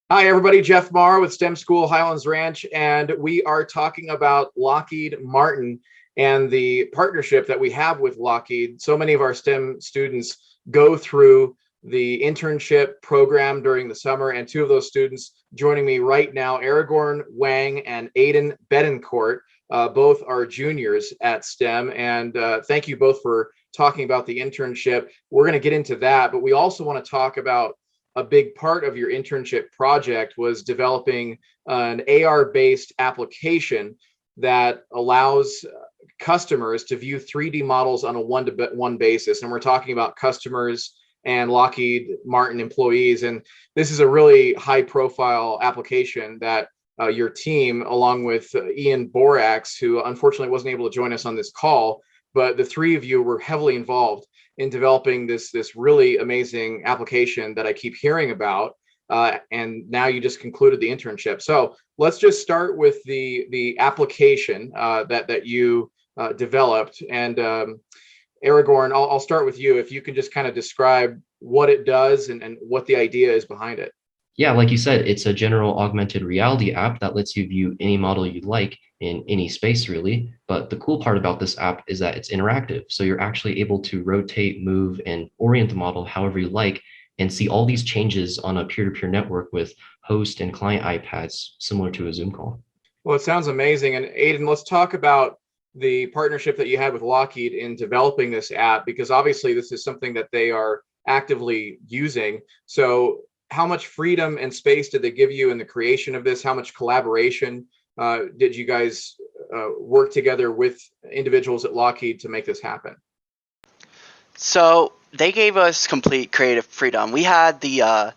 Hi, everybody. Jeff Marr with STEM School Highlands Ranch, and we are talking about Lockheed Martin and the partnership that we have with Lockheed. So many of our STEM students go through the internship program during the summer, and two of those students joining me right now, Aragorn Wang and Aiden Bedencourt. Both are juniors at STEM, and thank you both for talking about the internship. We're going to get into that, but we also want to talk about a big part of your internship project was developing an AR-based application that allows customers to view 3D models on a one-to-one basis. And we're talking about customers and Lockheed Martin employees. And this is a really high-profile application that your team, along with Ian Borax, who unfortunately wasn't able to join us on this call, but the three of you were heavily involved in developing this really amazing application that I keep hearing about. And now you just concluded the internship. So let's just start with the application that you developed. And Aragorn, I'll start with you. If you can just kind of describe what it does and what the idea is behind it. Yeah, like you said, it's a general augmented reality app that lets you view any model you'd like in any space, really. But the cool part about this app is that it's interactive. So you're actually able to rotate, move, and orient the model however you like and see all these changes on a peer-to-peer network with host and client iPads, similar to a Zoom call. Well, it sounds amazing. And Aiden, let's talk about the partnership that you had with Lockheed in developing this app, because obviously this is something that they are actively using. So how much freedom and space did they give you in the creation of this? How much collaboration did you guys work together with individuals at Lockheed to make this happen? So they gave us complete creative freedom. We had the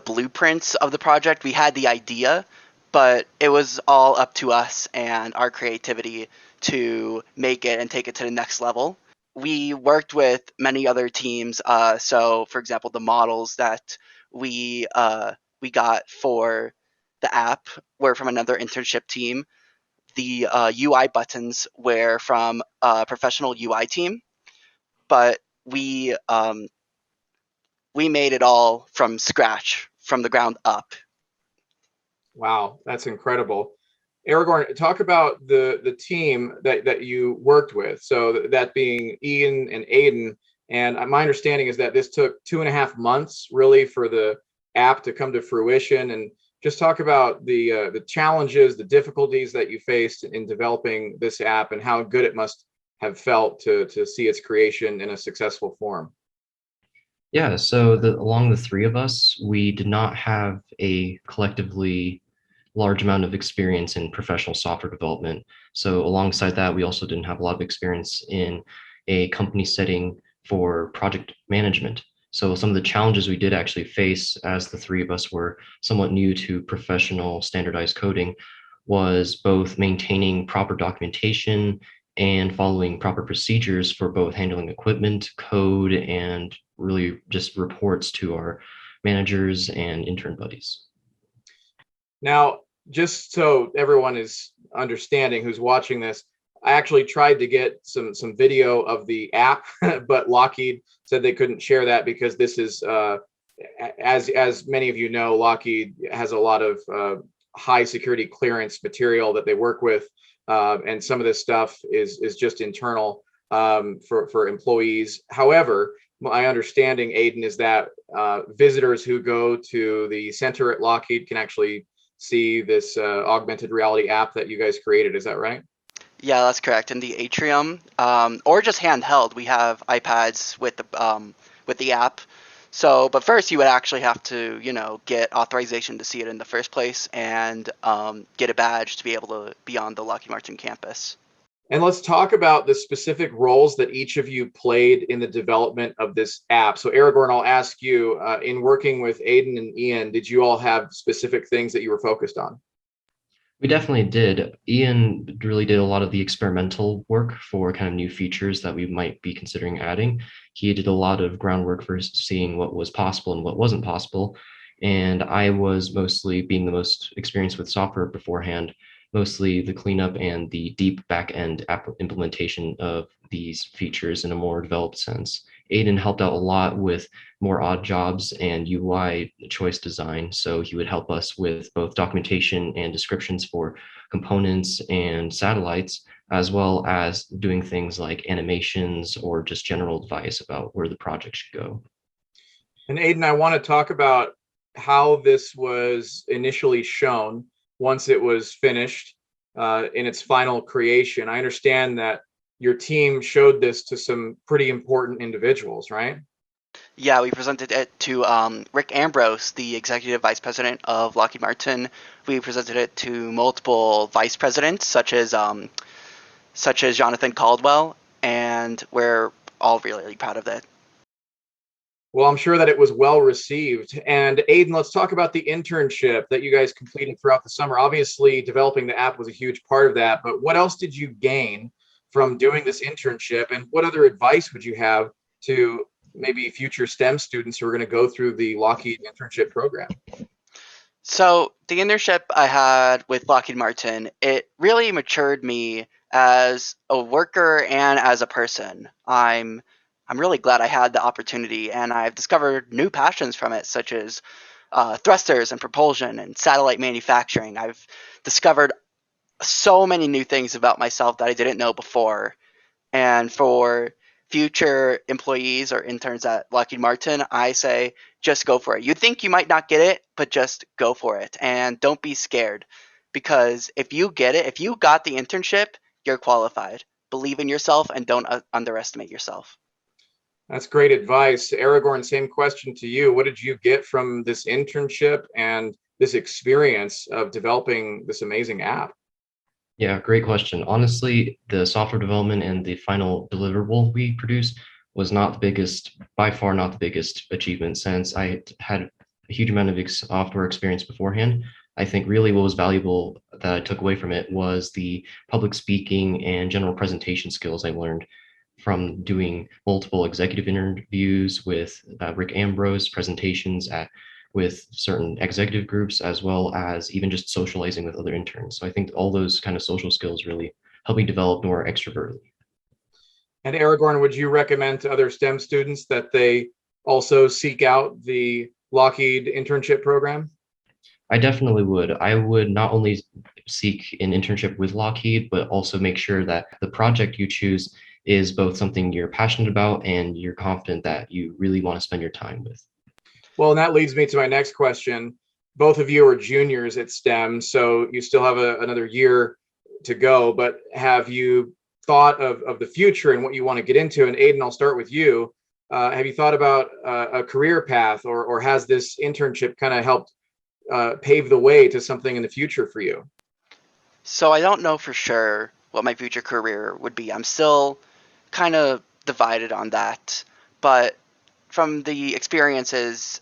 blueprints of the project. We had the idea, but it was all up to us and our creativity to make it and take it to the next level. We worked with many other teams. So, for example, the models that we got for the app were from another internship team. The UI buttons were from a professional UI team, but we made it all from scratch, from the ground up. Wow, that's incredible. Aragorn, talk about the team that you worked with. So that being Ian and Aiden. And my understanding is that this took 2.5 months really for the app to come to fruition. And just talk about the challenges, the difficulties that you faced in developing this app, and how good it must have felt to see its creation in a successful form. Yeah, so along the three of us, we did not have a collectively large amount of experience in professional software development. So alongside that, we also didn't have a lot of experience in a company setting for project management. So some of the challenges we did actually face as the three of us were somewhat new to professional standardized coding was both maintaining proper documentation and following proper procedures for both handling equipment, code, and really just reports to our managers and intern buddies. Now, just so everyone is understanding who's watching this, I actually tried to get some video of the app, but Lockheed said they couldn't share that because this is, as many of you know, Lockheed has a lot of high security clearance material that they work with, and some of this stuff is just internal for employees. However, my understanding, Aiden, is that visitors who go to the center at Lockheed can actually see this augmented reality app that you guys created. Is that right? Yeah, that's correct. In the atrium, or just handheld, we have iPads with the app. So, but first you would actually have to, get authorization to see it in the first place and get a badge to be able to be on the Lockheed Martin campus. And let's talk about the specific roles that each of you played in the development of this app. So, Aragorn, I'll ask you, in working with Aiden and Ian, did you all have specific things that you were focused on? We definitely did. Ian really did a lot of the experimental work for kind of new features that we might be considering adding. He did a lot of groundwork for seeing what was possible and what wasn't possible. And I was mostly being the most experienced with software beforehand, mostly the cleanup and the deep back end app implementation of these features in a more developed sense. Aiden helped out a lot with more odd jobs and UI choice design. So he would help us with both documentation and descriptions for components and satellites, as well as doing things like animations or just general advice about where the project should go. And Aiden, I want to talk about how this was initially shown once it was finished in its final creation. I understand that your team showed this to some pretty important individuals, right? Yeah, we presented it to Rick Ambrose, the executive vice president of Lockheed Martin. We presented it to multiple vice presidents, such as Jonathan Caldwell, and we're all really proud of it. Well, I'm sure that it was well received. And Aiden, let's talk about the internship that you guys completed throughout the summer. Obviously, developing the app was a huge part of that, but what else did you gain from doing this internship? And what other advice would you have to maybe future STEM students who are going to go through the Lockheed internship program? So the internship I had with Lockheed Martin, it really matured me as a worker and as a person. I'm really glad I had the opportunity, and I've discovered new passions from it, such as thrusters and propulsion and satellite manufacturing. I've discovered so many new things about myself that I didn't know before. And for future employees or interns at Lockheed Martin, I say just go for it. You think you might not get it, but just go for it. And don't be scared, because if you get it, if you got the internship, you're qualified. Believe in yourself and don't underestimate yourself. That's great advice. Aragorn, same question to you. What did you get from this internship and this experience of developing this amazing app? Yeah, great question. Honestly, the software development and the final deliverable we produced was not the biggest, by far not the biggest achievement, since I had a huge amount of software experience beforehand. I think really what was valuable that I took away from it was the public speaking and general presentation skills I learned from doing multiple executive interviews with Rick Ambrose, presentations at with certain executive groups, as well as even just socializing with other interns. So I think all those kind of social skills really help me develop more extrovertly. And Aragorn, would you recommend to other STEM students that they also seek out the Lockheed internship program? I definitely would. I would not only seek an internship with Lockheed, but also make sure that the project you choose is both something you're passionate about and you're confident that you really want to spend your time with. Well, and that leads me to my next question. Both of you are juniors at STEM, so you still have another year to go, but have you thought of the future and what you want to get into? And Aiden, I'll start with you. Have you thought about a career path, or has this internship kind of helped pave the way to something in the future for you? So I don't know for sure what my future career would be. I'm still kind of divided on that. But from the experiences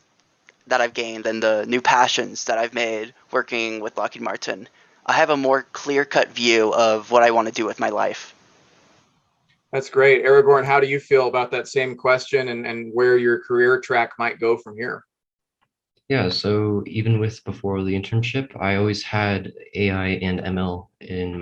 that I've gained and the new passions that I've made working with Lockheed Martin, I have a more clear-cut view of what I want to do with my life. That's great. Aragorn, how do you feel about that same question and where your career track might go from here? Yeah, so even with before the internship, I always had AI and ML in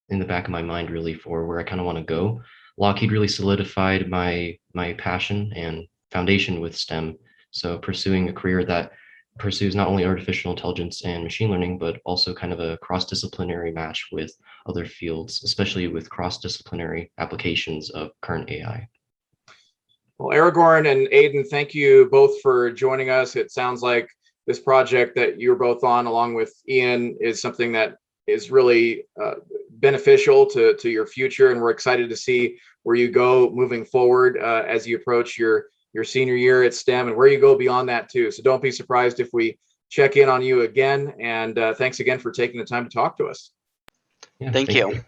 the back of my mind really for where I kind of want to go. Lockheed really solidified my passion and foundation with STEM. So pursuing a career that pursues not only artificial intelligence and machine learning, but also kind of a cross-disciplinary match with other fields, especially with cross-disciplinary applications of current AI. Well, Aragorn and Aiden, thank you both for joining us. It sounds like this project that you're both on, along with Ian, is something that is really beneficial to your future, and we're excited to see where you go moving forward as you approach your senior year at STEM, and where you go beyond that too. So don't be surprised if we check in on you again. And thanks again for taking the time to talk to us. Yeah, Thank you.